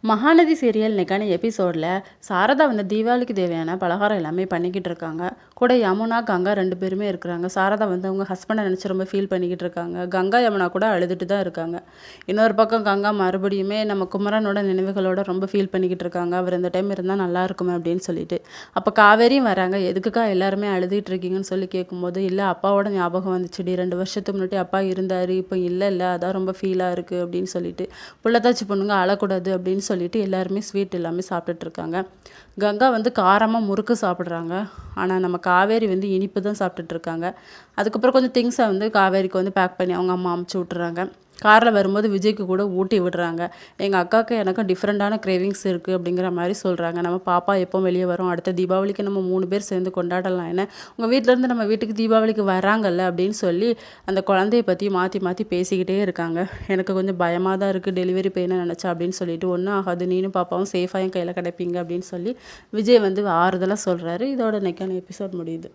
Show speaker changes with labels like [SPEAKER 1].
[SPEAKER 1] Mahanadi serial இன்னைக்கான எபிசோடில் சாரதா வந்து தீபாவளிக்கு தேவையான பலகாரம் எல்லாமே பண்ணிக்கிட்டு இருக்காங்க. கூட யமுனா கங்கா 2 பேருமே இருக்கிறாங்க. சாரதா வந்து அவங்க ஹஸ்பண்டை நினச்சி ரொம்ப ஃபீல் பண்ணிக்கிட்டு இருக்காங்க. கங்கா யமுனா கூட அழுதுட்டு தான் இருக்காங்க. இன்னொரு பக்கம் கங்கா மறுபடியுமே நம்ம குமரனோட நினைவுகளோட ரொம்ப ஃபீல் பண்ணிக்கிட்டு இருக்காங்க. அவர் இந்த டைம் இருந்தால் நல்லா இருக்குமே அப்படின்னு சொல்லிட்டு. அப்போ காவேரியும் வராங்க. எதுக்குக்கா எல்லாருமே அழுதுட்டு இருக்கீங்கன்னு சொல்லி கேட்கும்போது, இல்லை அப்பாவோட ஞாபகம் வந்துச்சுடி, 2 வருஷத்துக்கு முன்னாடி அப்பா இருந்தார், இப்போ இல்லை அதான் ரொம்ப ஃபீலாக இருக்குது அப்படின்னு சொல்லிட்டு. புள்ளத்தாச்சி பொண்ணுங்க அழக்கூடாது அப்படின்னு சொல்லிட்டு எல்லாருமே ஸ்வீட் எல்லாமே சாப்பிட்டுட்டு இருக்காங்க. கங்கா வந்து காரமாக முறுக்கு சாப்பிட்றாங்க. ஆனால் நம்ம காவேரி வந்து இனிப்பு தான் சாப்பிட்டுட்டு இருக்காங்க. அதுக்கப்புறம் கொஞ்சம் திங்ஸை வந்து காவேரிக்கு வந்து பேக் பண்ணி அவங்க அம்மா அமுச்சு விட்டுறாங்க. காரில் வரும்போது விஜய்க்கு கூட ஊட்டி விடுறாங்க. எங்கள் அக்காவுக்கு எனக்கும் டிஃப்ரெண்ட்டான கிரேவிங்ஸ் இருக்குது அப்படிங்கிற மாதிரி சொல்கிறாங்க. நம்ம பாப்பா எப்போ வெளியே வரும், அடுத்த தீபாவளிக்கு நம்ம 3 பேர் சேர்ந்து கொண்டாடலாம், என்ன உங்கள் வீட்டிலேருந்து நம்ம வீட்டுக்கு தீபாவளிக்கு வராங்கல்ல அப்படின்னு சொல்லி அந்த குழந்தைய பற்றி மாற்றி மாற்றி பேசிக்கிட்டே இருக்காங்க. எனக்கு கொஞ்சம் பயமாக தான் இருக்குது, டெலிவரி பெயினை நினச்சா அப்படின்னு சொல்லிட்டு. ஒன்றும் ஆகாது, நீனும் பாப்பாவும் சேஃபாக என் கையில் கிடைப்பீங்க அப்படின்னு சொல்லி விஜய் வந்து ஆறுதலாக சொல்கிறாரு. இதோட இன்னைக்கான எபிசோட் முடியுது.